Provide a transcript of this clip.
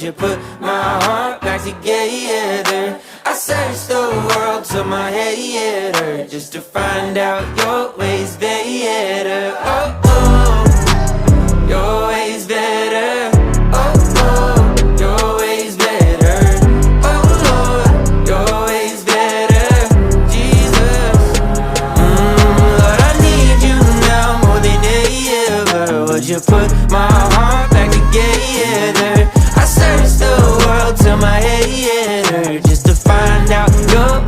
you put my heart back together? I searched the world till my head hurt, just to find out your ways better. Oh, oh, your ways better. Oh, oh, your ways better. Oh, Lord, your ways better. Jesus, Lord, I need you now more than ever. Would you put my heart back together? I searched the world till my head hurt, just to find out your